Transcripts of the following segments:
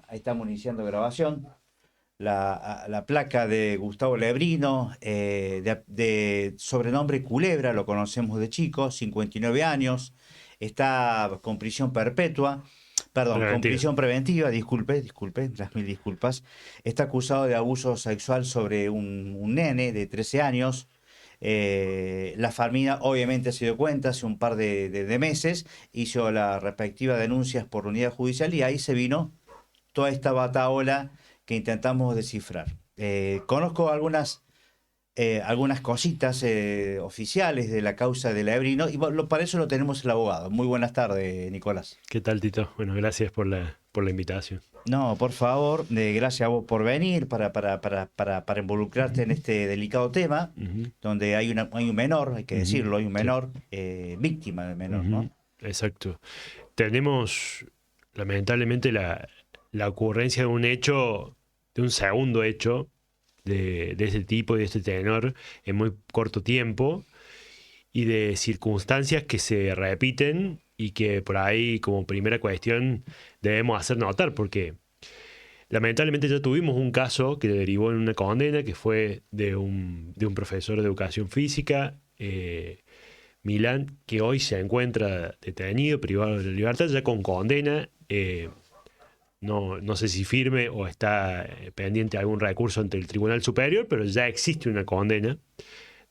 Ahí estamos iniciando grabación. La placa de Gustavo Lebrino, de sobrenombre Culebra, lo conocemos de chico, 59 años, está con prisión perpetua, perdón, con Preventiva. prisión preventiva, disculpe, las mil disculpas. Está acusado de abuso sexual sobre un nene de 13 años. La familia obviamente se dio cuenta hace un par de meses, hizo las respectivas denuncias por unidad judicial y ahí se vino toda esta batahola que intentamos descifrar. Conozco algunas cositas oficiales de la causa de Lebrino y para eso lo tenemos el abogado. Muy buenas tardes, Nicolás. ¿Qué tal, Tito? Bueno, gracias por la invitación. No, por favor, gracias a vos por venir para involucrarte en este delicado tema, Ujú, donde hay un menor, hay que ujú, decirlo, hay un sí, menor, víctima del menor, ujú, ¿no? exacto. Tenemos, lamentablemente, la ocurrencia de un hecho, de un segundo hecho de ese tipo y de este tenor en muy corto tiempo y de circunstancias que se repiten y que por ahí, como primera cuestión, debemos hacer notar, porque lamentablemente ya tuvimos un caso que derivó en una condena, que fue de un profesor de educación física, Milán, que hoy se encuentra detenido, privado de la libertad, ya con condena. No sé si firme o está pendiente algún recurso ante el Tribunal Superior, pero ya existe una condena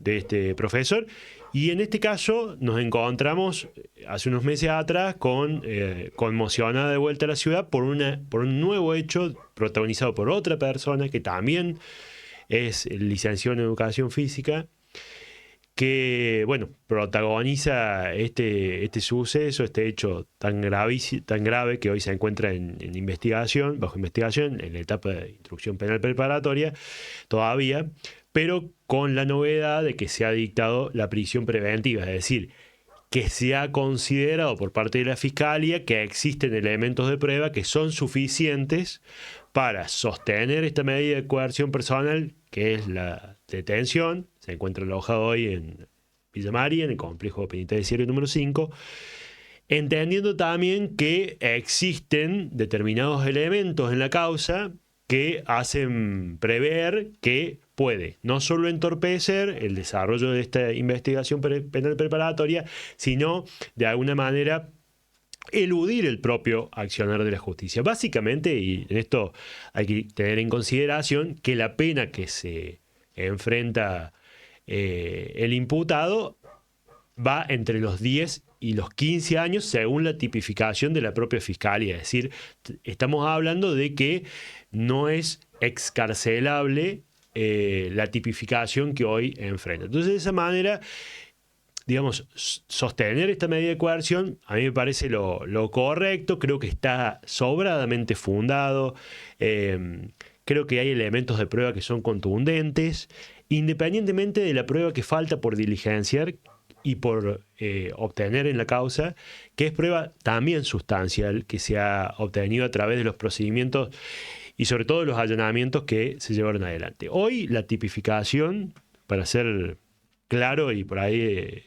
de este profesor. Y en este caso nos encontramos hace unos meses atrás conmocionada de vuelta a la ciudad por un nuevo hecho protagonizado por otra persona que también es licenciado en educación física, que, bueno, protagoniza este suceso, este hecho tan grave que hoy se encuentra en investigación, bajo investigación, en la etapa de instrucción penal preparatoria todavía, pero con la novedad de que se ha dictado la prisión preventiva, es decir, que se ha considerado por parte de la Fiscalía que existen elementos de prueba que son suficientes para sostener esta medida de coerción personal, que es la detención. Se encuentra alojado hoy en Villa María, en el complejo penitenciario número 5, entendiendo también que existen determinados elementos en la causa que hacen prever que puede no solo entorpecer el desarrollo de esta investigación penal preparatoria, sino de alguna manera eludir el propio accionar de la justicia. Básicamente, y en esto hay que tener en consideración que la pena que se enfrenta el imputado va entre los 10 y los 15 años según la tipificación de la propia fiscalía. Es decir, estamos hablando de que no es excarcelable la tipificación que hoy enfrenta. Entonces, de esa manera, digamos, sostener esta medida de coerción a mí me parece lo correcto, creo que está sobradamente fundado, creo que hay elementos de prueba que son contundentes, independientemente de la prueba que falta por diligenciar y por obtener en la causa, que es prueba también sustancial que se ha obtenido a través de los procedimientos y sobre todo los allanamientos que se llevaron adelante. Hoy la tipificación, para ser claro y por ahí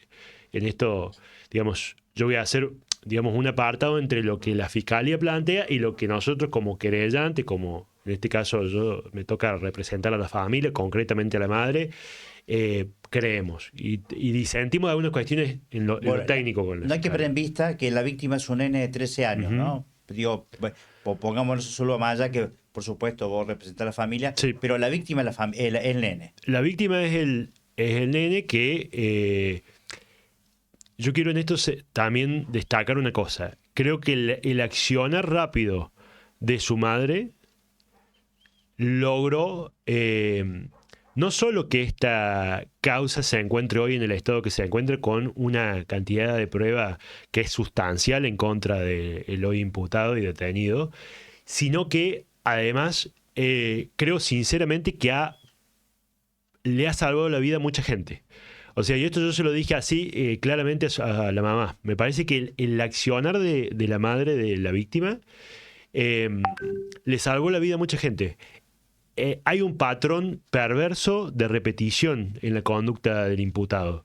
en esto, digamos, yo voy a hacer, digamos, un apartado entre lo que la Fiscalía plantea y lo que nosotros como querellante, como en este caso yo me toca representar a la familia, concretamente a la madre, creemos y disentimos de algunas cuestiones en lo Bueno, técnico con la no hay que perder Fiscalía. en vista que la víctima es un nene de 13 años, Ujú. ¿no? Digo, pongámonos solo más allá que, por supuesto, vos representás a la familia, Sí, pero la víctima es el nene. la víctima es el nene que yo quiero en esto también destacar una cosa. Creo que el accionar rápido de su madre logró no solo que esta causa se encuentre hoy en el estado que se encuentre con una cantidad de prueba que es sustancial en contra del hoy imputado y detenido, sino que además creo sinceramente que le ha salvado la vida a mucha gente. O sea, y esto yo se lo dije así claramente a la mamá. Me parece que el accionar de la madre de la víctima eh, le salvó la vida a mucha gente. Hay un patrón perverso de repetición en la conducta del imputado.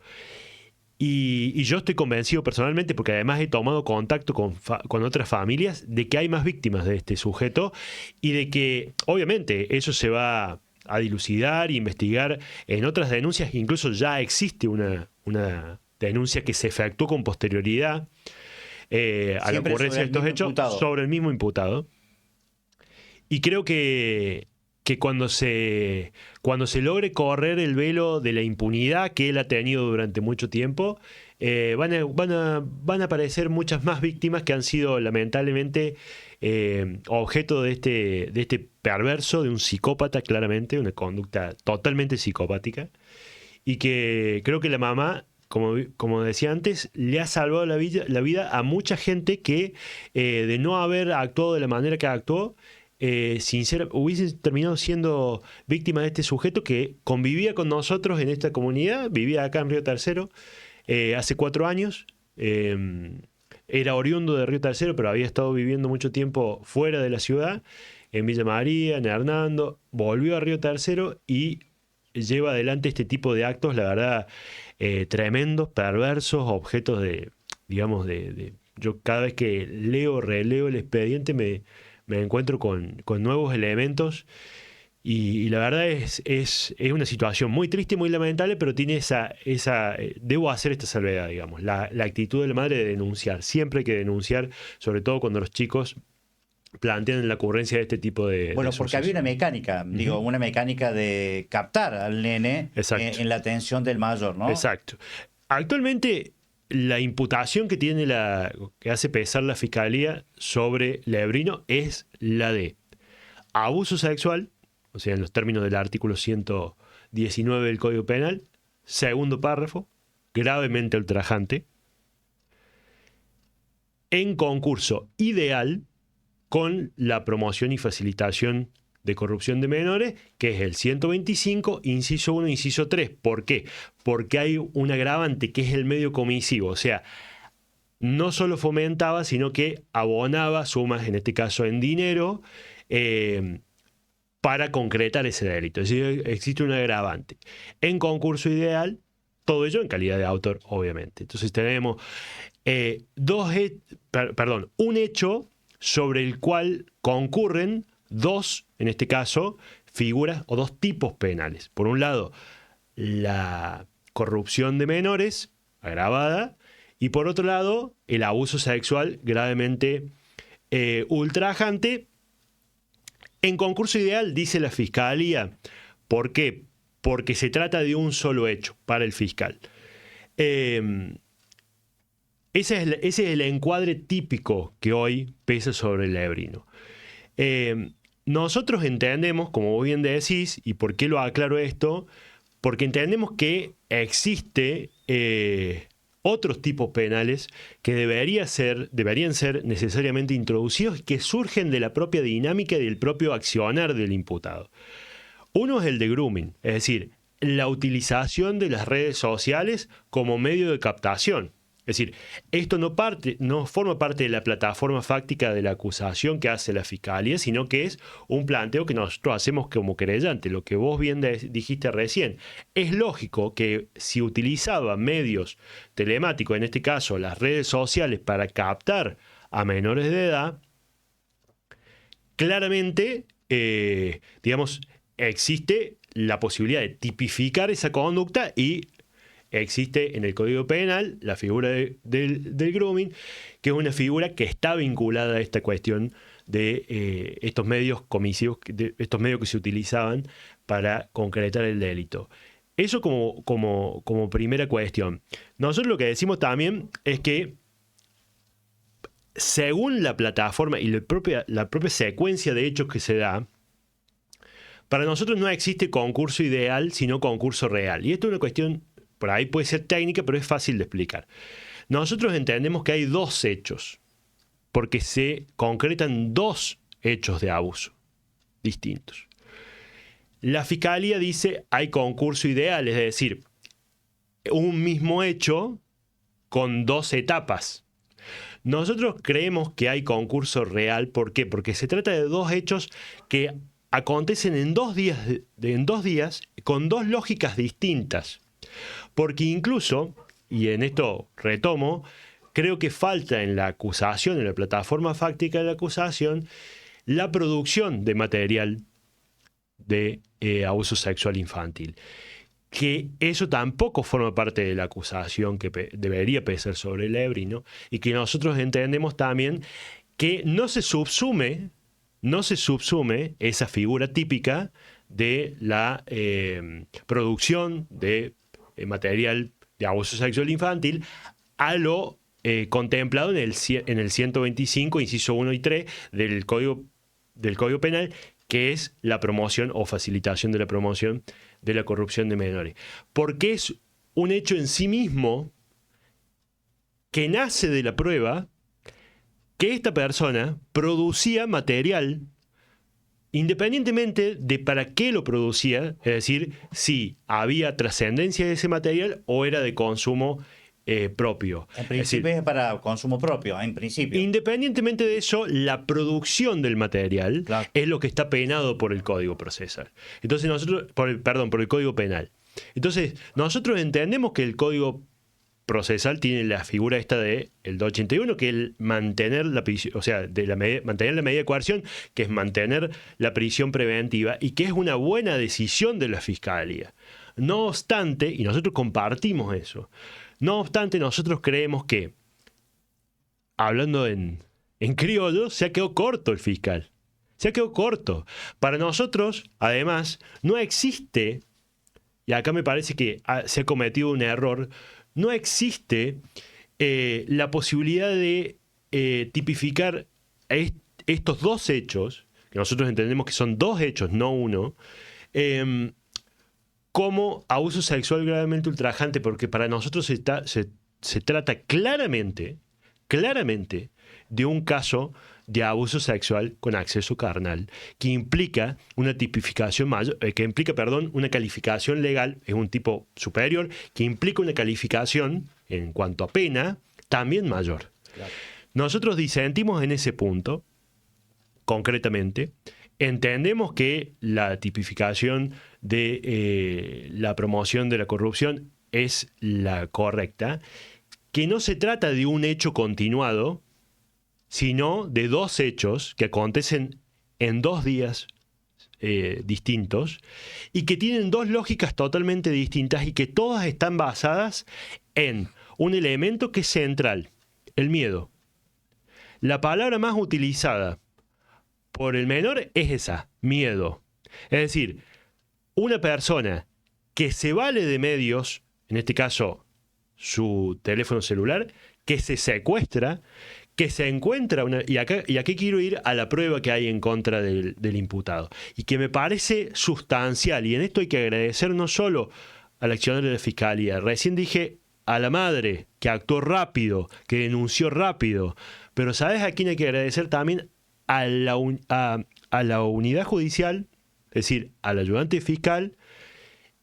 Y yo estoy convencido personalmente, porque además he tomado contacto con otras familias, de que hay más víctimas de este sujeto y de que, obviamente, eso se va a dilucidar e investigar en otras denuncias. Incluso ya existe una denuncia que se efectuó con posterioridad a la Siempre ocurrencia sobre de el estos mismo hechos imputado. sobre el mismo imputado. Y creo que cuando se logre correr el velo de la impunidad que él ha tenido durante mucho tiempo, van a aparecer muchas más víctimas que han sido lamentablemente objeto de este perverso, de un psicópata claramente, una conducta totalmente psicopática, y que creo que la mamá, como decía antes, le ha salvado la vida a mucha gente que de no haber actuado de la manera que actuó, hubiese terminado siendo víctima de este sujeto que convivía con nosotros en esta comunidad, vivía acá en Río Tercero hace 4 años. Era oriundo de Río Tercero, pero había estado viviendo mucho tiempo fuera de la ciudad, en Villa María, en Hernando. Volvió a Río Tercero y lleva adelante este tipo de actos, la verdad, tremendos, perversos, objetos digamos, yo cada vez que releo el expediente me encuentro con nuevos elementos y la verdad es una situación muy triste y muy lamentable, pero tiene debo hacer esta salvedad, digamos, la actitud de la madre de denunciar. Siempre hay que denunciar, sobre todo cuando los chicos plantean la ocurrencia de este tipo de Bueno, porque había sucesos. una mecánica, digo, una mecánica de captar al nene Exacto. en la atención del mayor, ¿no? Exacto. Actualmente, la imputación que hace pesar la fiscalía sobre Lebrino es la de abuso sexual, o sea, en los términos del artículo 119 del Código Penal, segundo párrafo, gravemente ultrajante, en concurso ideal con la promoción y facilitación de corrupción de menores, que es el 125, inciso 1, inciso 3. ¿Por qué? Porque hay un agravante que es el medio comisivo, o sea, no solo fomentaba, sino que abonaba sumas, en este caso en dinero, para concretar ese delito. Es decir, existe un agravante. En concurso ideal, todo ello en calidad de autor, obviamente. Entonces tenemos un hecho sobre el cual concurren dos, en este caso, figuras o dos tipos penales. Por un lado, la corrupción de menores agravada y por otro lado, el abuso sexual gravemente ultrajante. En concurso ideal, dice la Fiscalía. ¿Por qué? Porque se trata de un solo hecho para el fiscal. Ese es el encuadre típico que hoy pesa sobre el Lebrino. Nosotros entendemos, como vos bien decís, y por qué lo aclaro esto, porque entendemos que existe otros tipos penales que deberían ser necesariamente introducidos y que surgen de la propia dinámica y del propio accionar del imputado. Uno es el de grooming, es decir, la utilización de las redes sociales como medio de captación. Es decir, esto no forma parte de la plataforma fáctica de la acusación que hace la Fiscalía, sino que es un planteo que nosotros hacemos como querellante. Lo que vos bien dijiste recién. Es lógico que si utilizaba medios telemáticos, en este caso las redes sociales, para captar a menores de edad, claramente, digamos, existe la posibilidad de tipificar esa conducta y existe en el Código Penal la figura del grooming, que es una figura que está vinculada a esta cuestión de estos medios comisivos, de estos medios que se utilizaban para concretar el delito. Eso como primera cuestión. Nosotros lo que decimos también es que según la plataforma y la propia secuencia de hechos que se da, para nosotros no existe concurso ideal, sino concurso real. Y esto es una cuestión, por ahí puede ser técnica, pero es fácil de explicar. Nosotros entendemos que hay dos hechos, porque se concretan dos hechos de abuso distintos. La Fiscalía dice hay concurso ideal, es decir, un mismo hecho con dos etapas. Nosotros creemos que hay concurso real. ¿Por qué? Porque se trata de dos hechos que acontecen en 2 días, con dos lógicas distintas. Porque incluso y en esto retomo, creo que falta en la acusación, en la plataforma fáctica de la acusación, la producción de material de abuso sexual infantil. Que eso tampoco forma parte de la acusación que debería pesar sobre el EBRI, ¿no? Y que nosotros entendemos también que no se subsume esa figura típica de la producción de material de abuso sexual infantil a lo contemplado en el 125, inciso 1 y 3 del Código Penal, que es la promoción o facilitación de la promoción de la corrupción de menores. Porque es un hecho en sí mismo que nace de la prueba que esta persona producía material independientemente de para qué lo producía, es decir, si había trascendencia de ese material o era de consumo propio. En principio es para consumo propio, en principio. Independientemente de eso, la producción del material es lo que está penado por el Código Procesal. Entonces por el Código Penal. Entonces, nosotros entendemos que el Código Procesal tiene la figura esta de el 281, que es mantener la prisión, o sea, mantener la medida de coerción, que es mantener la prisión preventiva y que es una buena decisión de la Fiscalía. No obstante, y nosotros compartimos eso, no obstante, nosotros creemos que, hablando en criollo, se ha quedado corto el fiscal. Se ha quedado corto. Para nosotros, además, no existe, y acá me parece que se ha cometido un error, no existe la posibilidad de tipificar estos dos hechos, que nosotros entendemos que son dos hechos, no uno, como abuso sexual gravemente ultrajante, porque para nosotros se trata claramente de un caso de abuso sexual con acceso carnal, que implica una tipificación mayor, una calificación legal, es un tipo superior, que implica una calificación en cuanto a pena también mayor. Claro. Nosotros disentimos en ese punto, concretamente. Entendemos que la tipificación de la promoción de la corrupción es la correcta, que no se trata de un hecho continuado, sino de dos hechos que acontecen en 2 días distintos y que tienen dos lógicas totalmente distintas y que todas están basadas en un elemento que es central, el miedo. La palabra más utilizada por el menor es esa, miedo. Es decir, una persona que se vale de medios, en este caso su teléfono celular, que se secuestra, que se encuentra y aquí quiero ir a la prueba que hay en contra del imputado, y que me parece sustancial, y en esto hay que agradecer no solo al accionario de la Fiscalía, recién dije a la madre, que actuó rápido, que denunció rápido, pero ¿sabes a quién hay que agradecer también? A la unidad judicial, es decir, al ayudante fiscal,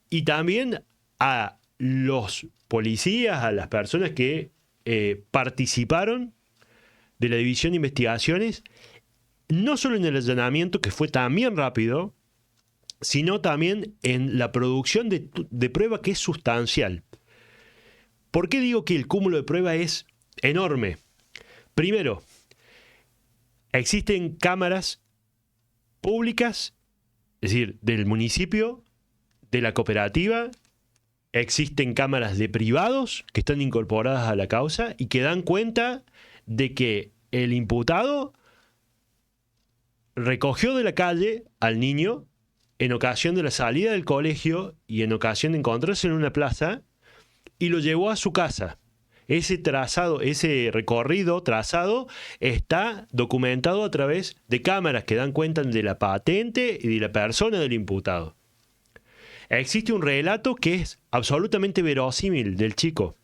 y también a los policías, a las personas que participaron de la División de Investigaciones, no solo en el allanamiento, que fue también rápido, sino también en la producción de prueba, que es sustancial. ¿Por qué digo que el cúmulo de prueba es enorme? Primero, existen cámaras públicas, es decir, del municipio, de la cooperativa, existen cámaras de privados que están incorporadas a la causa y que dan cuenta de que el imputado recogió de la calle al niño en ocasión de la salida del colegio y en ocasión de encontrarse en una plaza y lo llevó a su casa. Ese recorrido trazado está documentado a través de cámaras que dan cuenta de la patente y de la persona del imputado. Existe un relato que es absolutamente verosímil del chico,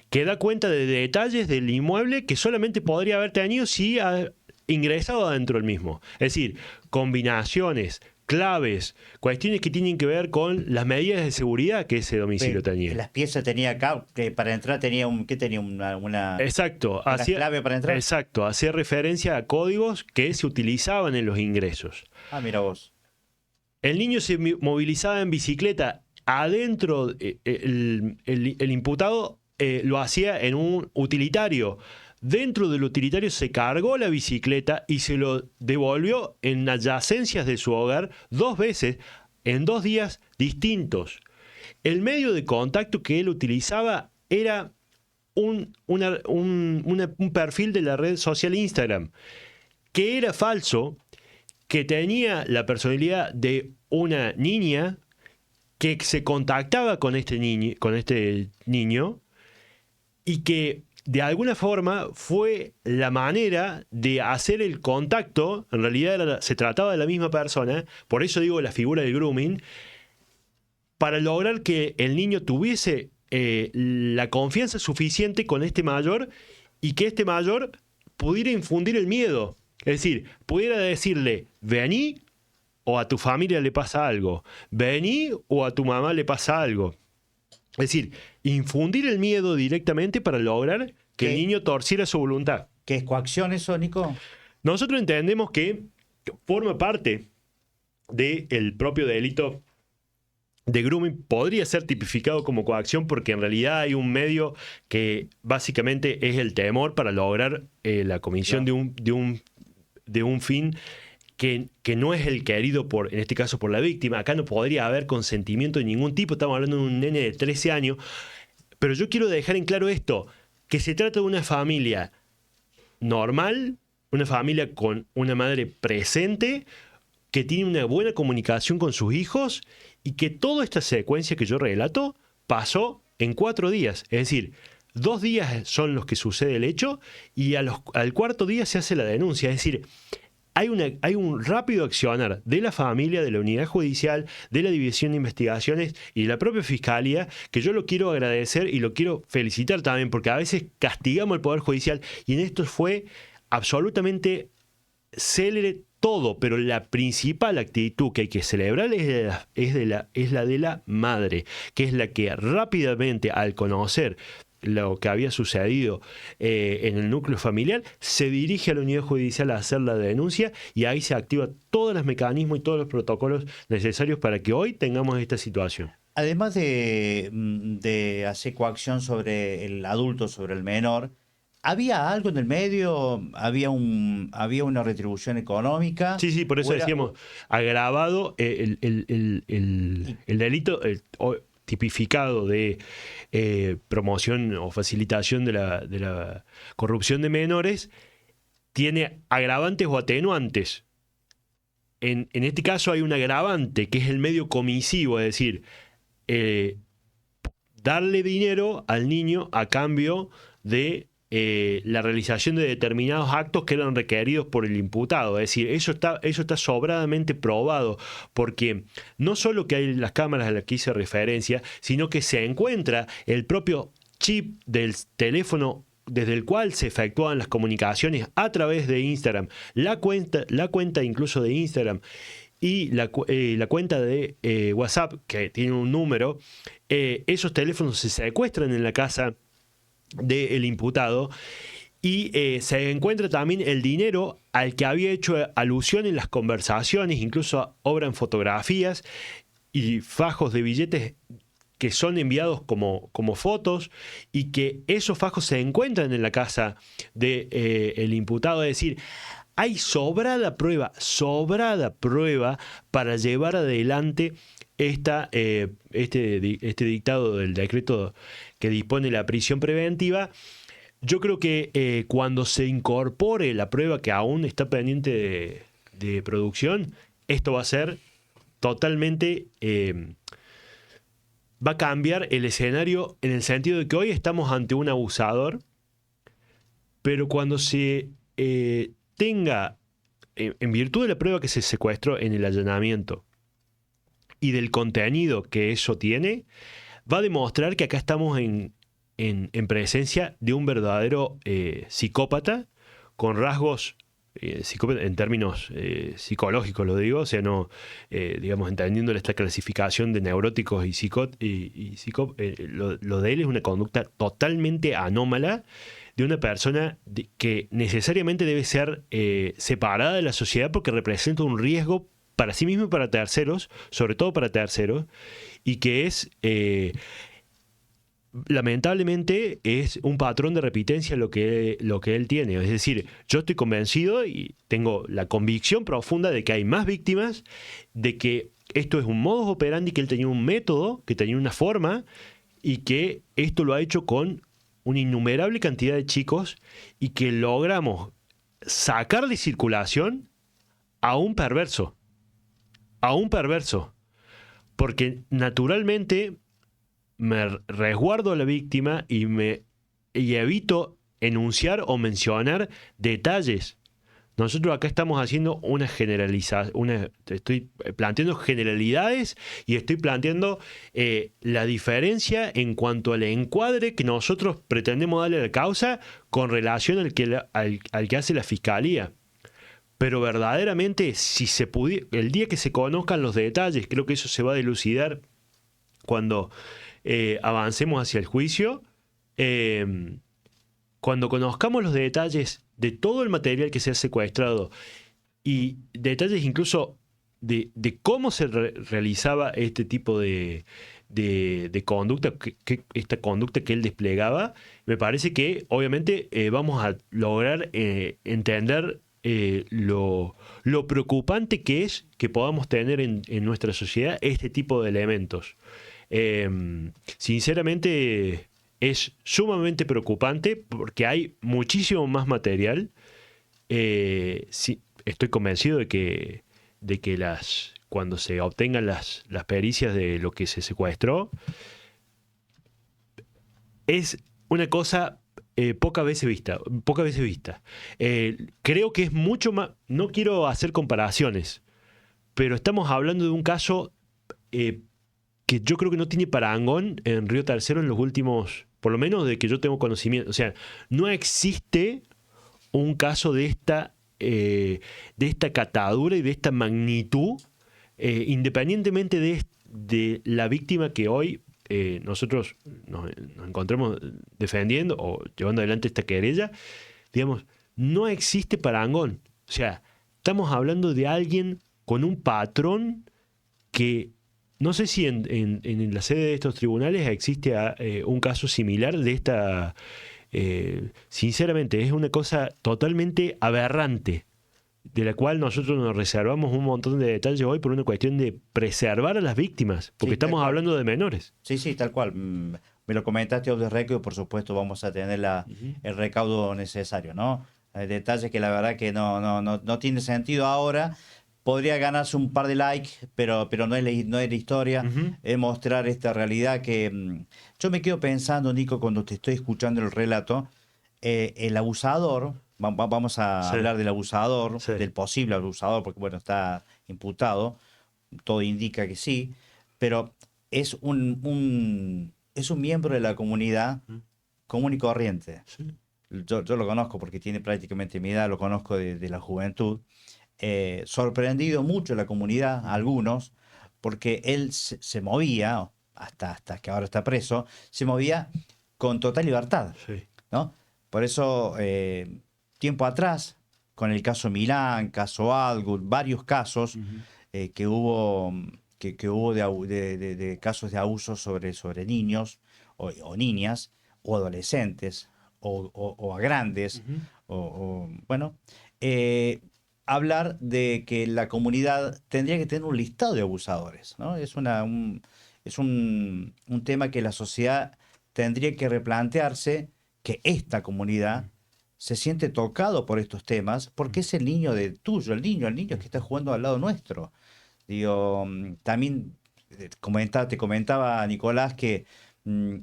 que da cuenta de detalles del inmueble que solamente podría haber tenido si ha ingresado adentro del mismo. Es decir, combinaciones, claves, cuestiones que tienen que ver con las medidas de seguridad que ese domicilio tenía. Las piezas tenía acá, que para entrar tenía una exacto, clave para entrar. Exacto, hacía referencia a códigos que se utilizaban en los ingresos. Ah, mira vos. El niño se movilizaba en bicicleta. Adentro, el imputado lo hacía en un utilitario. Dentro del utilitario se cargó la bicicleta y se lo devolvió en adyacencias de su hogar 2 veces en 2 días distintos. El medio de contacto que él utilizaba era un perfil de la red social Instagram, que era falso, que tenía la personalidad de una niña que se contactaba con este niño y que de alguna forma fue la manera de hacer el contacto. En realidad se trataba de la misma persona, por eso digo la figura del grooming, para lograr que el niño tuviese la confianza suficiente con este mayor y que este mayor pudiera infundir el miedo. Es decir, pudiera decirle, vení o a tu familia le pasa algo, vení o a tu mamá le pasa algo. Es decir, infundir el miedo directamente para lograr que el niño torciera su voluntad. ¿Qué es coacción eso, Nico? Nosotros entendemos que forma parte del propio delito de grooming, podría ser tipificado como coacción porque en realidad hay un medio que básicamente es el temor para lograr la comisión de un fin que no es el querido en este caso por la víctima. Acá no podría haber consentimiento de ningún tipo, estamos hablando de un nene de 13 años, pero yo quiero dejar en claro esto, que se trata de una familia normal, una familia con una madre presente, que tiene una buena comunicación con sus hijos y que toda esta secuencia que yo relato pasó en 4 días. Es decir, 2 días son los que sucede el hecho y al 4.º día se hace la denuncia. Es decir, hay un rápido accionar de la familia, de la unidad judicial, de la división de investigaciones y de la propia fiscalía, que yo lo quiero agradecer y lo quiero felicitar también, porque a veces castigamos al Poder Judicial y en esto fue absolutamente célere todo, pero la principal actitud que hay que celebrar es la de la madre, que es la que rápidamente, al conocer lo que había sucedido en el núcleo familiar, se dirige a la unidad judicial a hacer la denuncia y ahí se activan todos los mecanismos y todos los protocolos necesarios para que hoy tengamos esta situación. Además de hacer coacción sobre el adulto, sobre el menor, ¿había algo en el medio? ¿Había una retribución económica? Sí, por eso decíamos, agravado el delito tipificado de promoción o facilitación de la corrupción de menores, tiene agravantes o atenuantes. En este caso hay un agravante, que es el medio comisivo, es decir, darle dinero al niño a cambio de la realización de determinados actos que eran requeridos por el imputado. Es decir, eso está sobradamente probado, porque no solo que hay las cámaras a las que hice referencia, sino que se encuentra el propio chip del teléfono desde el cual se efectuaban las comunicaciones a través de Instagram, la cuenta incluso de Instagram y la cuenta de WhatsApp, que tiene un número. Esos teléfonos se secuestran en la casa del imputado y se encuentra también el dinero al que había hecho alusión en las conversaciones, incluso obran fotografías y fajos de billetes que son enviados como fotos y que esos fajos se encuentran en la casa del imputado. Es decir, hay sobrada prueba para llevar adelante este dictado del decreto que dispone la prisión preventiva. Yo creo que cuando se incorpore la prueba que aún está pendiente de producción, esto va a ser totalmente... va a cambiar el escenario en el sentido de que hoy estamos ante un abusador, pero cuando se tenga, en virtud de la prueba que se secuestró en el allanamiento y del contenido que eso tiene, va a demostrar que acá estamos en presencia de un verdadero psicópata con rasgos en términos psicológicos, lo digo, o sea, no, digamos, entendiendo esta clasificación de neuróticos lo de él es una conducta totalmente anómala de una persona que necesariamente debe ser separada de la sociedad porque representa un riesgo para sí mismo y para terceros, sobre todo para terceros, y que es lamentablemente es un patrón de repitencia lo que él tiene. Es decir, yo estoy convencido y tengo la convicción profunda de que hay más víctimas, de que esto es un modus operandi, que él tenía un método, que tenía una forma, y que esto lo ha hecho con una innumerable cantidad de chicos, y que logramos sacar de circulación a un perverso. A un perverso. Porque naturalmente me resguardo a la víctima y evito enunciar o mencionar detalles. Nosotros acá estamos haciendo una generalización, estoy planteando generalidades y estoy planteando la diferencia en cuanto al encuadre que nosotros pretendemos darle a la causa con relación al que hace la fiscalía. Pero verdaderamente, si se pudiera, el día que se conozcan los detalles, creo que eso se va a dilucidar cuando avancemos hacia el juicio. Cuando conozcamos los detalles de todo el material que se ha secuestrado y detalles incluso de cómo se realizaba este tipo de conducta, esta conducta que él desplegaba, me parece que obviamente vamos a lograr entender lo preocupante que es que podamos tener en nuestra sociedad este tipo de elementos. Sinceramente es sumamente preocupante porque hay muchísimo más material. Sí, estoy convencido de que cuando se obtengan las pericias de lo que se secuestró, es una cosa pocas veces vista. Creo que es mucho más. No quiero hacer comparaciones, pero estamos hablando de un caso que yo creo que no tiene parangón en Río Tercero en los últimos, por lo menos de que yo tengo conocimiento. O sea, no existe un caso de esta catadura y de esta magnitud, independientemente de la víctima que hoy nosotros nos encontramos defendiendo o llevando adelante esta querella. Digamos, no existe parangón. O sea, estamos hablando de alguien con un patrón que no sé si en la sede de estos tribunales existe un caso similar de esta. Sinceramente, es una cosa totalmente aberrante, de la cual nosotros nos reservamos un montón de detalles hoy por una cuestión de preservar a las víctimas, porque Sí, estamos hablando de menores. Sí, sí, tal cual. Me lo comentaste off the record, por supuesto vamos a tener el recaudo necesario, ¿no? Hay detalles que la verdad que no tiene sentido ahora. Podría ganarse un par de likes, pero no es la historia. Es mostrar esta realidad que yo me quedo pensando, Nico, cuando te estoy escuchando el relato, el abusador, vamos a hablar del abusador, del posible abusador, porque bueno, está imputado, todo indica que sí, pero es es un miembro de la comunidad común y corriente. Sí. Yo lo conozco porque tiene prácticamente mi edad, lo conozco de la juventud. Sorprendido mucho la comunidad, algunos, porque él se movía, hasta que ahora está preso, se movía con total libertad, Sí. ¿no? Por eso, tiempo atrás, con el caso Milán, caso Aldgut, varios casos que hubo, que hubo de casos de abuso sobre niños o niñas, o adolescentes, o a grandes, bueno, hablar de que la comunidad tendría que tener un listado de abusadores, ¿no? Es un tema que la sociedad tendría que replantearse, que esta comunidad se siente tocado por estos temas, porque es el niño tuyo, el niño que está jugando al lado nuestro. Digo, también te comentaba Nicolás que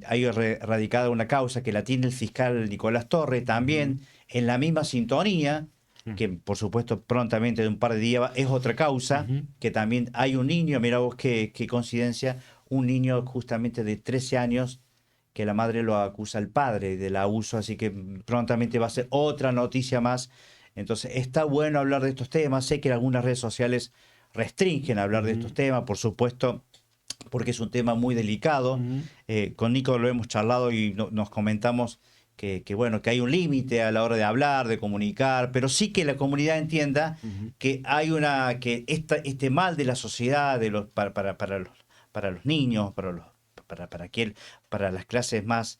hay radicada una causa que la tiene el fiscal Nicolás Torre, también en la misma sintonía, que por supuesto prontamente de un par de días es otra causa, que también hay un niño, mira vos qué coincidencia, un niño justamente de 13 años que la madre lo acusa al padre del abuso, así que prontamente va a ser otra noticia más. Entonces está bueno hablar de estos temas, sé que algunas redes sociales restringen hablar de estos temas, por supuesto, porque es un tema muy delicado. Con Nico lo hemos charlado y nos comentamos que bueno, que hay un límite a la hora de hablar, de comunicar, pero sí que la comunidad entienda que hay que este mal de la sociedad, para los niños, para las clases más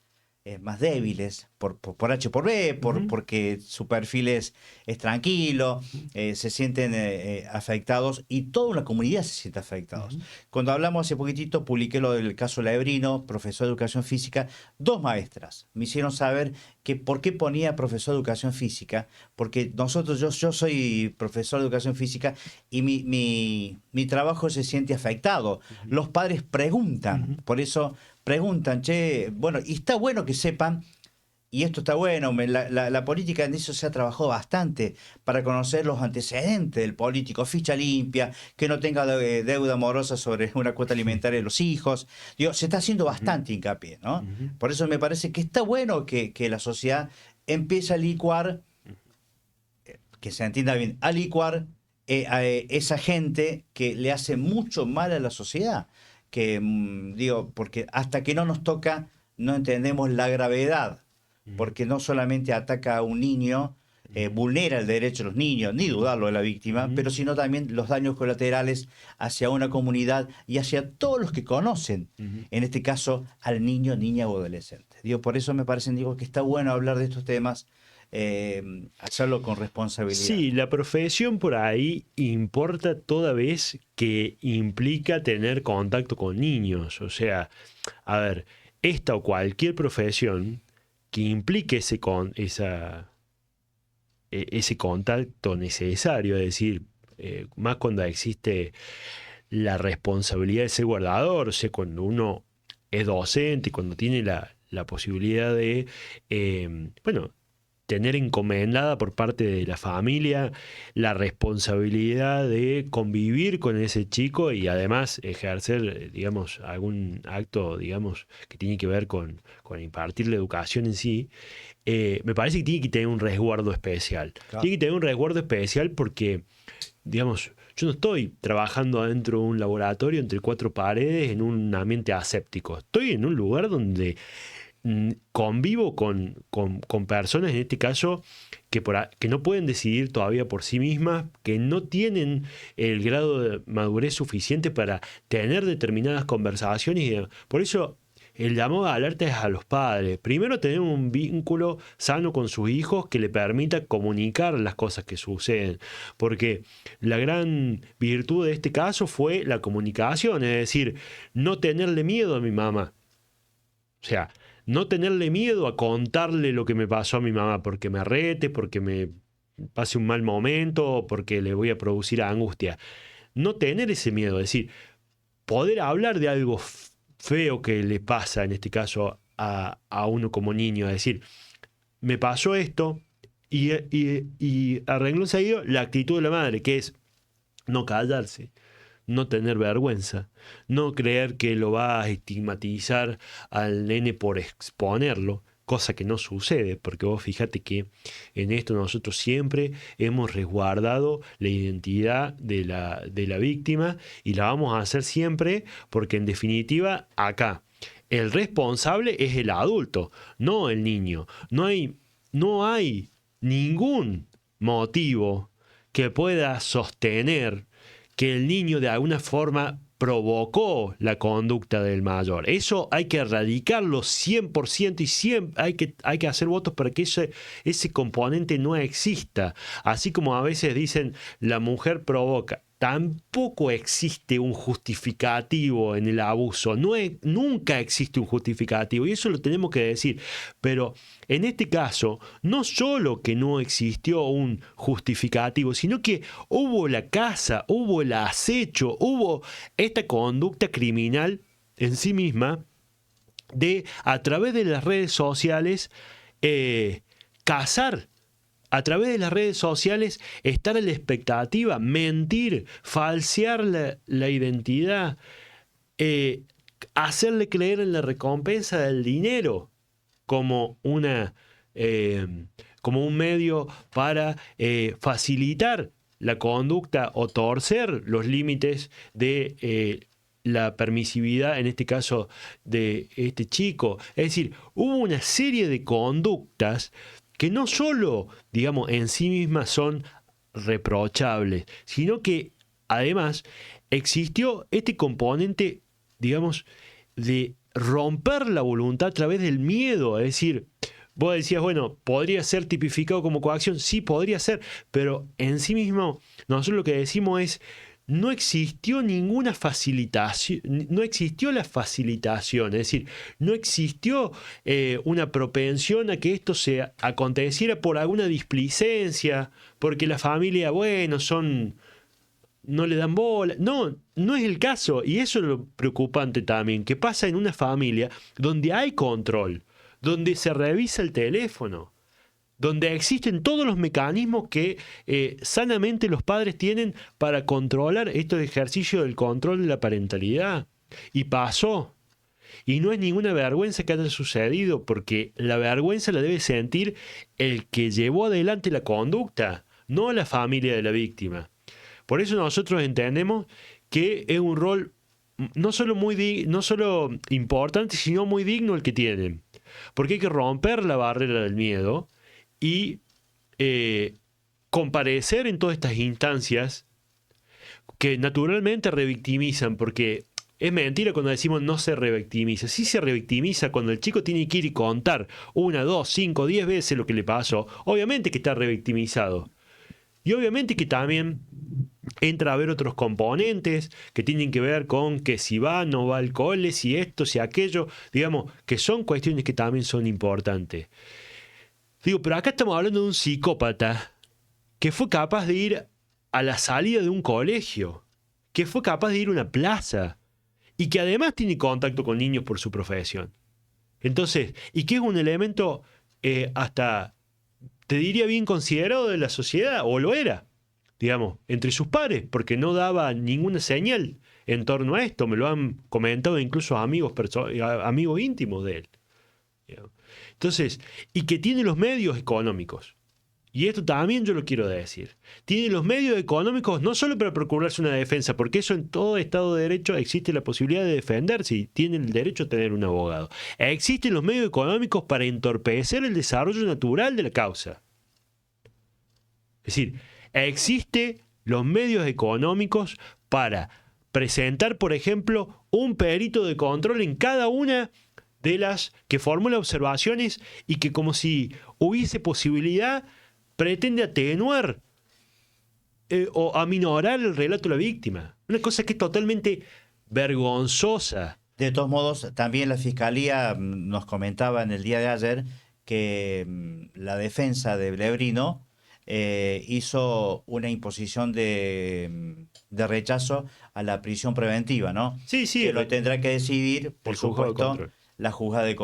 débiles, por H por B, porque su perfil es tranquilo, se sienten afectados y toda una comunidad se siente afectados. Cuando hablamos hace poquitito, publiqué lo del caso Lebrino, profesor de educación física, 2 maestras me hicieron saber que por qué ponía profesor de educación física, porque yo soy profesor de educación física y mi trabajo se siente afectado. Los padres preguntan, por eso preguntan, che, bueno, y está bueno que sepan, y esto está bueno, la política en eso se ha trabajado bastante, para conocer los antecedentes del político, ficha limpia, que no tenga deuda morosa sobre una cuota alimentaria de los hijos. Digo, se está haciendo bastante hincapié, ¿no? Por eso me parece que está bueno que la sociedad empiece a licuar, que se entienda bien, a licuar a esa gente que le hace mucho mal a la sociedad. Que digo, porque hasta que no nos toca, no entendemos la gravedad, porque no solamente ataca a un niño, vulnera el derecho de los niños, ni dudarlo de la víctima, pero sino también los daños colaterales hacia una comunidad y hacia todos los que conocen, en este caso, al niño, niña o adolescente. Digo, por eso me parece, digo, que está bueno hablar de estos temas, hacerlo con responsabilidad. Sí, la profesión por ahí importa toda vez que implica tener contacto con niños. O sea, a ver, esta o cualquier profesión que implique ese contacto necesario, es decir, más cuando existe la responsabilidad de ser guardador, o sea, cuando uno es docente, cuando tiene la posibilidad de, tener encomendada por parte de la familia la responsabilidad de convivir con ese chico y además ejercer, digamos, algún acto, digamos, que tiene que ver con impartir la educación en sí, me parece que tiene que tener un resguardo especial. Claro. Tiene que tener un resguardo especial porque, digamos, yo no estoy trabajando adentro de un laboratorio entre 4 paredes en un ambiente aséptico. Estoy en un lugar donde convivo con personas, en este caso, que no pueden decidir todavía por sí mismas, que no tienen el grado de madurez suficiente para tener determinadas conversaciones. Y por eso el llamado a alerta es a los padres. Primero, tener un vínculo sano con sus hijos que le permita comunicar las cosas que suceden. Porque la gran virtud de este caso fue la comunicación, es decir, no tenerle miedo a mi mamá. O sea, no tenerle miedo a contarle lo que me pasó a mi mamá, porque me rete, porque me pase un mal momento, porque le voy a producir angustia. No tener ese miedo, es decir, poder hablar de algo feo que le pasa, en este caso, a uno como niño. Es decir, me pasó esto y a renglón seguido la actitud de la madre, que es no callarse, no tener vergüenza, no creer que lo va a estigmatizar al nene por exponerlo, cosa que no sucede, porque vos fíjate que en esto nosotros siempre hemos resguardado la identidad de la víctima y la vamos a hacer siempre porque en definitiva acá el responsable es el adulto, no el niño. No hay ningún motivo que pueda sostener que el niño de alguna forma provocó la conducta del mayor. Eso hay que erradicarlo 100% y siempre hay que hacer votos para que ese componente no exista. Así como a veces dicen la mujer provoca. Tampoco existe un justificativo en el abuso. Nunca existe un justificativo y eso lo tenemos que decir. Pero en este caso, no solo que no existió un justificativo, sino que hubo la caza, hubo el acecho, hubo esta conducta criminal en sí misma de, a través de las redes sociales, cazar. A través de las redes sociales, estar a la expectativa, mentir, falsear la identidad, hacerle creer en la recompensa del dinero como como un medio para facilitar la conducta o torcer los límites de la permisividad, en este caso de este chico. Es decir, hubo una serie de conductas que no solo, digamos, en sí mismas son reprochables, sino que además existió este componente, digamos, de romper la voluntad a través del miedo. Es decir, vos decías, bueno, ¿podría ser tipificado como coacción? Sí, podría ser, pero en sí mismo nosotros lo que decimos es, no existió ninguna facilitación, no existió la facilitación, es decir, no existió una propensión a que esto se aconteciera por alguna displicencia, porque la familia, bueno, no le dan bola. No, no es el caso. Y eso es lo preocupante también, que pasa en una familia donde hay control, donde se revisa el teléfono, donde existen todos los mecanismos que sanamente los padres tienen para controlar estos ejercicios del control de la parentalidad. Y pasó. Y no es ninguna vergüenza que haya sucedido, porque la vergüenza la debe sentir el que llevó adelante la conducta, no la familia de la víctima. Por eso nosotros entendemos que es un rol no solo no solo importante, sino muy digno el que tienen. Porque hay que romper la barrera del miedo y comparecer en todas estas instancias que naturalmente revictimizan, porque es mentira cuando decimos no se revictimiza. Sí se revictimiza cuando el chico tiene que ir y contar 1, 2, 5, 10 veces lo que le pasó. Obviamente que está revictimizado. Y obviamente que también entra a haber otros componentes que tienen que ver con que si va, no va al cole, si esto, si aquello, digamos, que son cuestiones que también son importantes. Digo, pero acá estamos hablando de un psicópata que fue capaz de ir a la salida de un colegio, que fue capaz de ir a una plaza y que además tiene contacto con niños por su profesión. Entonces, y que es un elemento hasta, te diría, bien considerado de la sociedad, o lo era, digamos, entre sus pares, porque no daba ninguna señal en torno a esto. Me lo han comentado incluso amigos íntimos de él. Entonces, y que tiene los medios económicos. Y esto también yo lo quiero decir. Tiene los medios económicos no solo para procurarse una defensa, porque eso en todo Estado de Derecho existe la posibilidad de defenderse y tiene el derecho a tener un abogado. Existen los medios económicos para entorpecer el desarrollo natural de la causa. Es decir, existen los medios económicos para presentar, por ejemplo, un perito de control en cada una de las que formula observaciones y que, como si hubiese posibilidad, pretende atenuar o aminorar el relato de la víctima. Una cosa que es totalmente vergonzosa. De todos modos, también la Fiscalía nos comentaba en el día de ayer que la defensa de Blebrino hizo una imposición de rechazo a la prisión preventiva, ¿no? Sí, sí. Que lo tendrá que decidir, por supuesto, el juzgado de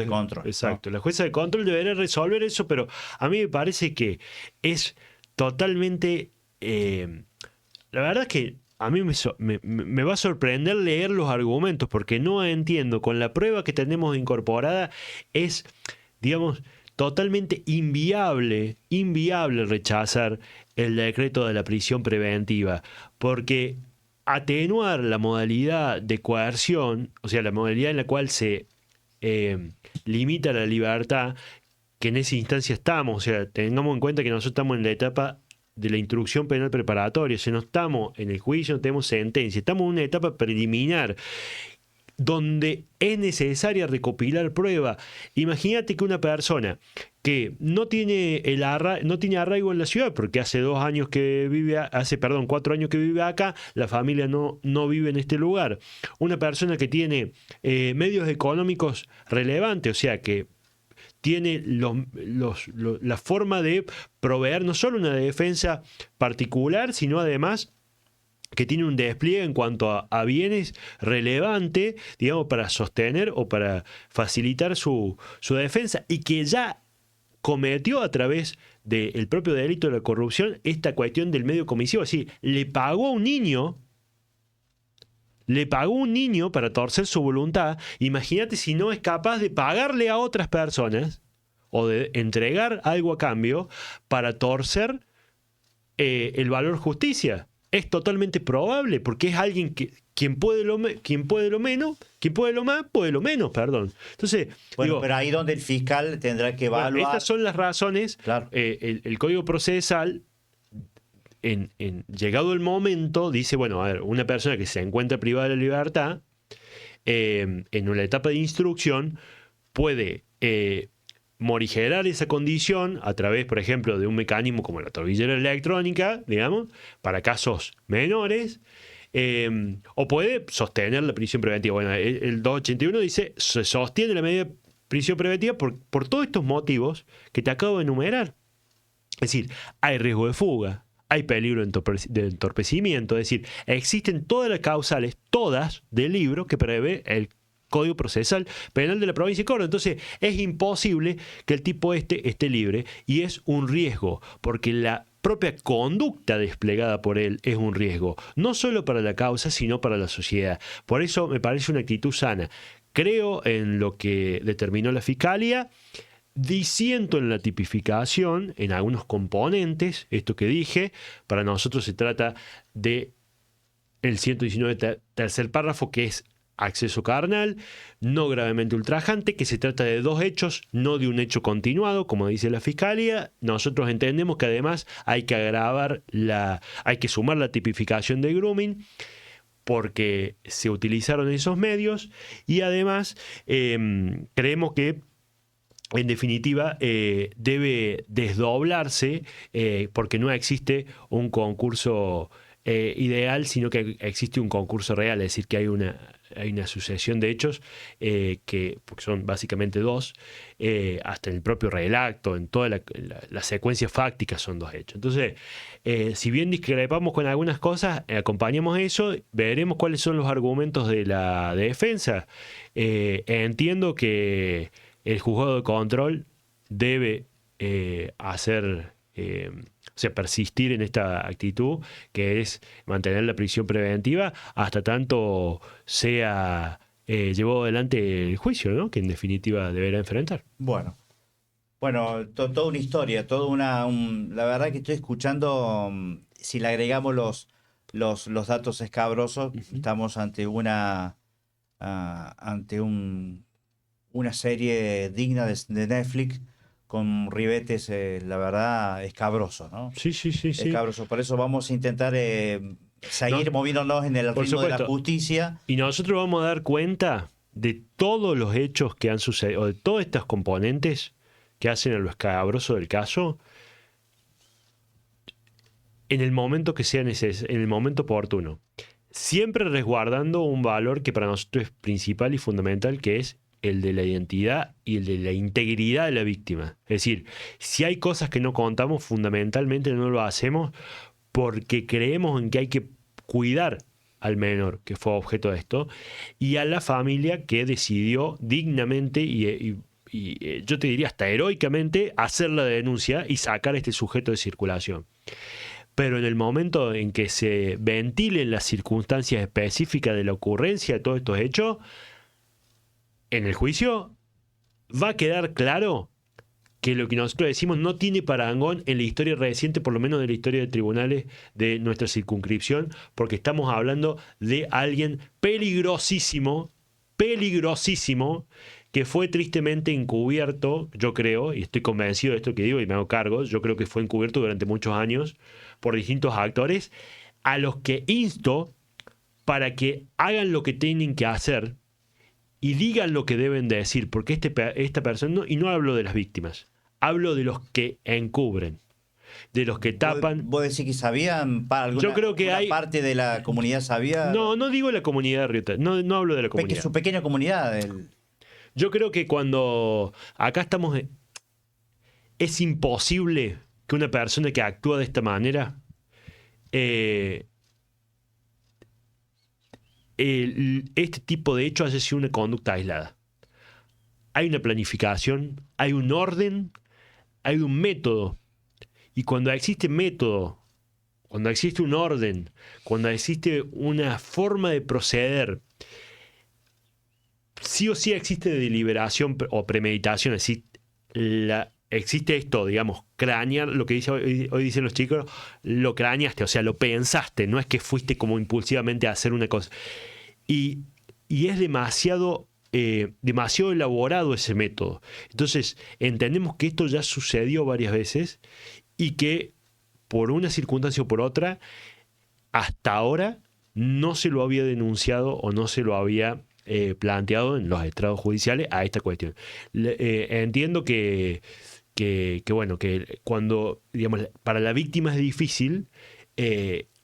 control. Exacto, ¿no? La jueza de control deberá resolver eso, pero a mí me parece que es totalmente... la verdad es que a mí me va a sorprender leer los argumentos, porque no entiendo, con la prueba que tenemos incorporada, es, digamos, totalmente inviable rechazar el decreto de la prisión preventiva, porque atenuar la modalidad de coerción, o sea, la modalidad en la cual se limita la libertad, que en esa instancia estamos, o sea, tengamos en cuenta que nosotros estamos en la etapa de la instrucción penal preparatoria, o sea, no estamos en el juicio, no tenemos sentencia, estamos en una etapa preliminar, donde es necesaria recopilar prueba. Imagínate que una persona que no tiene arraigo en la ciudad, porque hace 4 años que vive acá, la familia no vive en este lugar. Una persona que tiene medios económicos relevantes, o sea que tiene la forma de proveer no solo una defensa particular, sino además que tiene un despliegue en cuanto a bienes relevante, digamos, para sostener o para facilitar su defensa, y que ya cometió a través del propio delito de la corrupción esta cuestión del medio comisivo. Es decir, le pagó a un niño para torcer su voluntad. Imagínate si no es capaz de pagarle a otras personas o de entregar algo a cambio para torcer el valor justicia. Es totalmente probable, porque es alguien quien puede lo más, puede lo menos, perdón. Entonces, bueno, pero ahí donde el fiscal tendrá que evaluar. Bueno, estas son las razones. Claro. El Código Procesal, llegado el momento, dice, bueno, a ver, una persona que se encuentra privada de la libertad, en una etapa de instrucción, puede morigerar esa condición a través, por ejemplo, de un mecanismo como la tobillera electrónica, digamos, para casos menores, o puede sostener la prisión preventiva. Bueno, el 281 dice, se sostiene la medida de prisión preventiva por todos estos motivos que te acabo de enumerar. Es decir, hay riesgo de fuga, hay peligro de entorpecimiento, es decir, existen todas las causales, todas del libro que prevé el Código Procesal Penal de la provincia de Córdoba. Entonces, es imposible que el tipo esté libre, y es un riesgo, porque la propia conducta desplegada por él es un riesgo, no solo para la causa, sino para la sociedad. Por eso me parece una actitud sana. Creo en lo que determinó la Fiscalía. Disiento en la tipificación, en algunos componentes, esto que dije. Para nosotros se trata de el 119 tercer párrafo, que es acceso carnal, no gravemente ultrajante, que se trata de dos hechos, no de un hecho continuado, como dice la Fiscalía. Nosotros entendemos que además hay que sumar la tipificación de grooming, porque se utilizaron esos medios, y además creemos que en definitiva debe desdoblarse, porque no existe un concurso ideal, sino que existe un concurso real, es decir, que hay una sucesión de hechos, porque son básicamente dos, hasta en el propio relato, en toda la secuencia fáctica son dos hechos. Entonces, si bien discrepamos con algunas cosas, acompañamos eso, veremos cuáles son los argumentos de la defensa. Entiendo que el juzgado de control debe persistir en esta actitud, que es mantener la prisión preventiva hasta tanto sea llevado adelante el juicio, ¿no?, que en definitiva deberá enfrentar. Bueno, toda una historia, la verdad que estoy escuchando, si le agregamos los datos escabrosos, estamos ante una serie digna de Netflix, con ribetes, la verdad, escabrosos, ¿no? Sí. Escabrosos. Por eso vamos a intentar seguir moviéndonos en el ritmo de la justicia. Y nosotros vamos a dar cuenta de todos los hechos que han sucedido, o de todas estas componentes que hacen a lo escabroso del caso, en el momento que sea necesario, en el momento oportuno. Siempre resguardando un valor que para nosotros es principal y fundamental, que es el de la identidad y el de la integridad de la víctima. Es decir, si hay cosas que no contamos, fundamentalmente no lo hacemos porque creemos en que hay que cuidar al menor que fue objeto de esto, y a la familia que decidió dignamente y yo te diría hasta heroicamente hacer la denuncia y sacar a este sujeto de circulación. Pero en el momento en que se ventilen las circunstancias específicas de la ocurrencia de todos estos hechos, en el juicio va a quedar claro que lo que nosotros decimos no tiene parangón en la historia reciente, por lo menos de la historia de tribunales de nuestra circunscripción, porque estamos hablando de alguien peligrosísimo, que fue tristemente encubierto, yo creo, y estoy convencido de esto que digo y me hago cargo, yo creo que fue encubierto durante muchos años por distintos actores, a los que insto para que hagan lo que tienen que hacer y digan lo que deben decir, porque esta persona, y no hablo de las víctimas, hablo de los que encubren, de los que tapan. ¿Vos decís que sabían? Yo creo que hay parte de la comunidad sabía. No digo la comunidad de Riota, no hablo de la comunidad. Su pequeña comunidad. Yo creo que cuando acá estamos, es imposible que una persona que actúa de esta manera este tipo de hecho haya sido una conducta aislada. Hay una planificación, hay un orden, hay un método. Y cuando existe método, cuando existe un orden, cuando existe una forma de proceder, sí o sí existe deliberación o premeditación. Es decir, existe esto, digamos, cranear, lo que hoy dicen los chicos, lo craneaste, o sea, lo pensaste, no es que fuiste como impulsivamente a hacer una cosa. Y es demasiado elaborado ese método. Entonces, entendemos que esto ya sucedió varias veces y que por una circunstancia o por otra, hasta ahora no se lo había denunciado o no se lo había planteado en los estrados judiciales a esta cuestión. Entiendo que bueno, que cuando, digamos, para la víctima es difícil,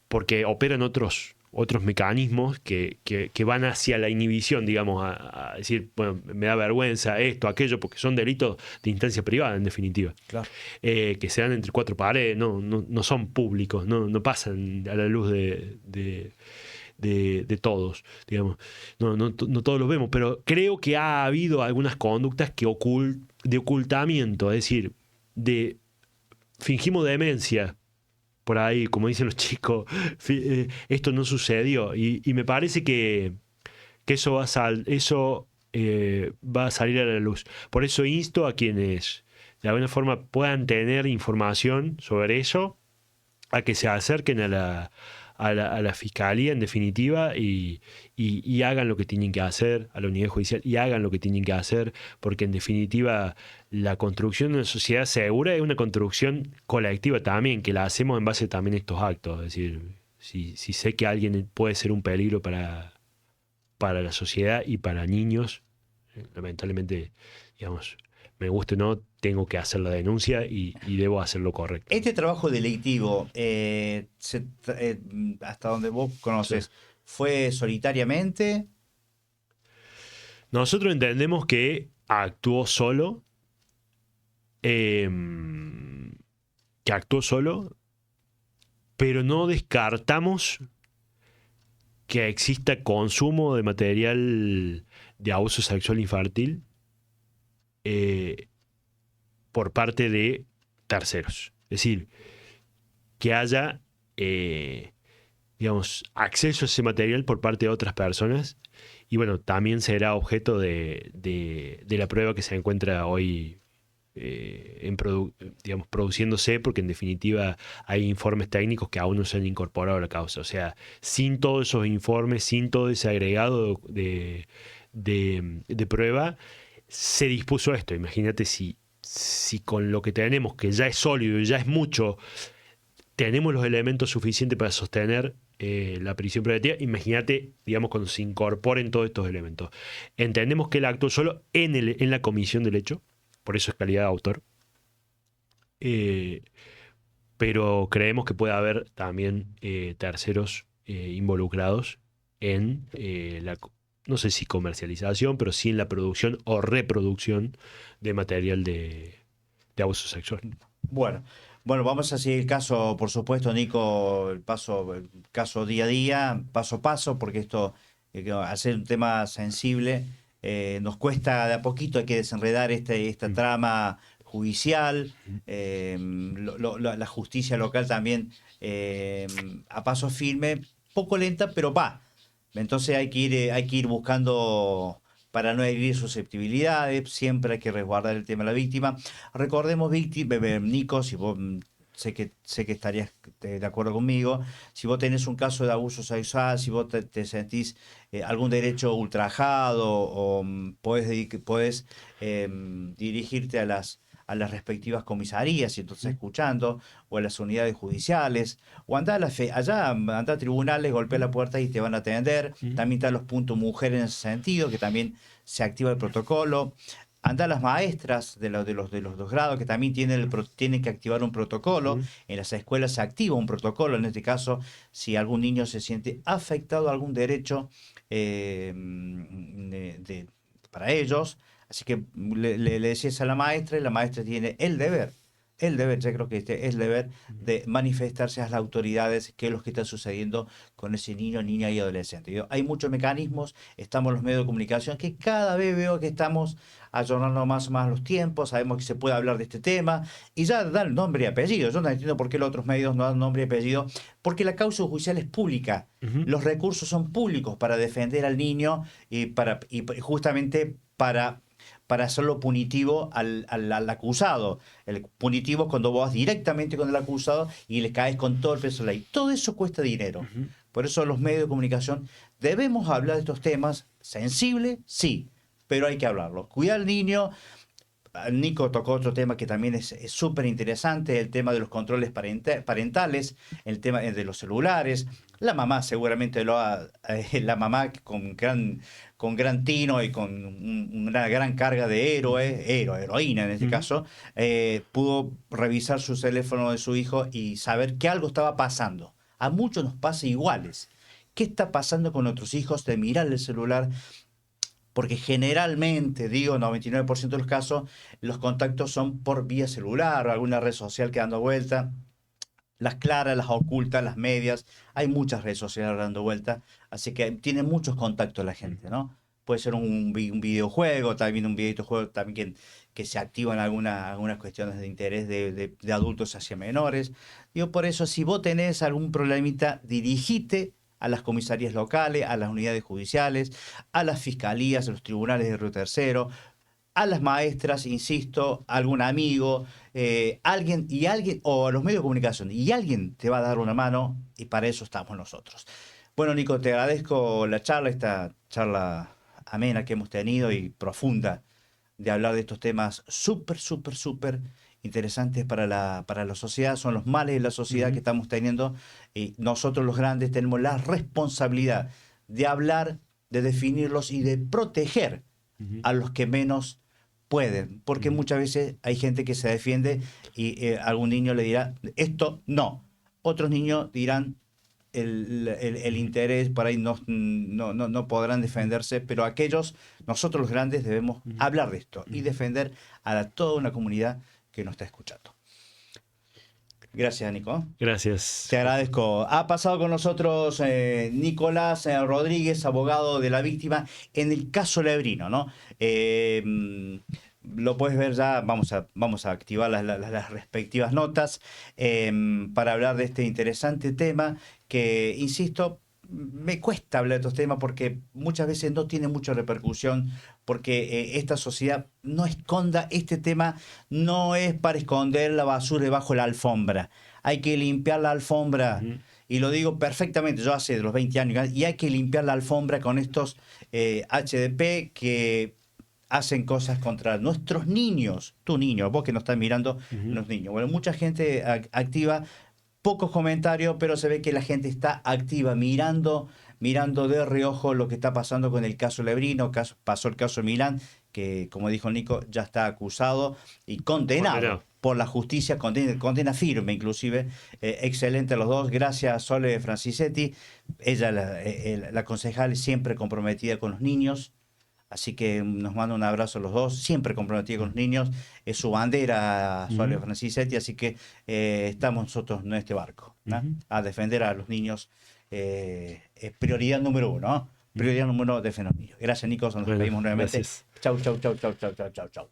porque operan otros mecanismos que van hacia la inhibición, digamos, a decir, bueno, me da vergüenza esto, aquello, porque son delitos de instancia privada, en definitiva. Claro. Que se dan entre cuatro paredes, no son públicos, no pasan a la luz de todos, digamos. No todos los vemos, pero creo que ha habido algunas conductas de ocultamiento, es decir, fingimos demencia, por ahí, como dicen los chicos, esto no sucedió. Y me parece que eso va a salir a la luz. Por eso insto a quienes de alguna forma puedan tener información sobre eso, a que se acerquen a la fiscalía, en definitiva, y hagan lo que tienen que hacer, a la unidad judicial, y hagan lo que tienen que hacer, porque en definitiva la construcción de una sociedad segura es una construcción colectiva también, que la hacemos en base también a estos actos. Es decir, si sé que alguien puede ser un peligro para la sociedad y para niños, lamentablemente, digamos, me guste o no, tengo que hacer la denuncia y debo hacer lo correcto. Este trabajo delictivo, hasta donde vos conoces, Sí. ¿fue solitariamente? Nosotros entendemos que actuó solo, pero no descartamos que exista consumo de material de abuso sexual infantil por parte de terceros. Es decir, que haya, digamos, acceso a ese material por parte de otras personas. Y bueno, también será objeto de la prueba que se encuentra hoy digamos, produciéndose, porque en definitiva hay informes técnicos que aún no se han incorporado a la causa. O sea, sin todos esos informes, sin todo ese agregado de prueba, se dispuso esto. Imagínate si con lo que tenemos, que ya es sólido y ya es mucho, tenemos los elementos suficientes para sostener la prisión preventiva. Imagínate, digamos, cuando se incorporen todos estos elementos. Entendemos que él actuó solo en la comisión del hecho, por eso es calidad de autor. Pero creemos que puede haber también terceros involucrados en no sé si comercialización, pero sí en la producción o reproducción de material de abuso sexual. Bueno, vamos a seguir el caso, por supuesto, Nico, el caso día a día, paso a paso, porque esto, al ser un tema sensible, nos cuesta de a poquito, hay que desenredar esta trama judicial, la justicia local también a paso firme, poco lenta, pero va. Entonces hay que ir buscando para no herir susceptibilidades, siempre hay que resguardar el tema de la víctima. Recordemos, Nico, si vos sé que estarías de acuerdo conmigo, si vos tenés un caso de abuso sexual, si vos te sentís algún derecho ultrajado, o podés dirigirte a las respectivas comisarías, y entonces escuchando, o a las unidades judiciales, o andá a tribunales, golpea la puerta y te van a atender. También están los puntos mujer en ese sentido, que también se activa el protocolo. Andá a las maestras de los dos grados, que también tienen que activar un protocolo. En las escuelas se activa un protocolo, en este caso, si algún niño se siente afectado a algún derecho para ellos. Así que le decís a la maestra, y la maestra tiene el deber, ya creo que este es el deber de manifestarse a las autoridades qué es lo que está sucediendo con ese niño, niña y adolescente. Hay muchos mecanismos, estamos en los medios de comunicación, que cada vez veo que estamos ayornando más los tiempos, sabemos que se puede hablar de este tema, y ya dan nombre y apellido. Yo no entiendo por qué los otros medios no dan nombre y apellido, porque la causa judicial es pública, los recursos son públicos para defender al niño, y justamente para hacerlo punitivo al acusado. El punitivo es cuando vos vas directamente con el acusado y le caes con todo el peso de la ley. Todo eso cuesta dinero. Por eso los medios de comunicación debemos hablar de estos temas. Sensible, sí, pero hay que hablarlo. Cuidar al niño, Nico tocó otro tema que también es súper interesante, el tema de los controles parentales, el tema de los celulares. La mamá seguramente la mamá con gran tino y con una gran carga de heroína en este caso, pudo revisar su teléfono de su hijo y saber que algo estaba pasando. A muchos nos pasa iguales. ¿Qué está pasando con nuestros hijos de mirar el celular? Porque generalmente, digo, 99% de los casos, los contactos son por vía celular o alguna red social que dando vuelta. Las claras, las ocultas, las medias. Hay muchas redes sociales dando vuelta. Así que tiene muchos contactos la gente, ¿no? Puede ser un videojuego, también un videojuego también que se activan algunas cuestiones de interés de adultos hacia menores. Digo, por eso, si vos tenés algún problemita, dirigite a las comisarías locales, a las unidades judiciales, a las fiscalías, a los tribunales de Río Tercero, a las maestras, insisto, a algún amigo, alguien, o a los medios de comunicación, y alguien te va a dar una mano, y para eso estamos nosotros. Bueno, Nico, te agradezco la charla, esta charla amena que hemos tenido y profunda de hablar de estos temas súper, súper, súper interesantes para la sociedad. Son los males de la sociedad que estamos teniendo, y nosotros los grandes tenemos la responsabilidad de hablar, de definirlos y de proteger a los que menos pueden, porque muchas veces hay gente que se defiende y algún niño le dirá, esto no. Otros niños dirán, el interés, por ahí no podrán defenderse, pero nosotros los grandes debemos hablar de esto y defender a toda una comunidad que nos está escuchando. Gracias, Nico. Gracias. Te agradezco. Ha pasado con nosotros Nicolás Rodríguez, abogado de la víctima en el caso Lebrino, ¿no? Lo puedes ver ya, vamos a activar las respectivas notas para hablar de este interesante tema que, insisto, me cuesta hablar de estos temas porque muchas veces no tiene mucha repercusión, porque esta sociedad no esconda este tema, no es para esconder la basura debajo de la alfombra. Hay que limpiar la alfombra. Y lo digo perfectamente, yo hace de los 20 años, y hay que limpiar la alfombra con estos HDP que hacen cosas contra nuestros niños, tu niño, vos que nos estás mirando, los niños. Bueno, mucha gente activa, pocos comentarios, pero se ve que la gente está activa, mirando de reojo lo que está pasando con el caso Lebrino. Pasó el caso Milán, que como dijo Nico, ya está acusado y condenado por la justicia, condena firme inclusive. Excelente los dos. Gracias, Sole Francisetti, ella la concejal siempre comprometida con los niños. Así que nos manda un abrazo a los dos, siempre comprometido con los niños, es su bandera, Sole Francisetti, así que estamos nosotros en este barco, ¿no? A defender a los niños, prioridad número uno, ¿no? Prioridad número uno, defender a los niños. Gracias, Nico, nos despedimos nuevamente. Chau, chau, chau, chau, chau, chau, chau, chau.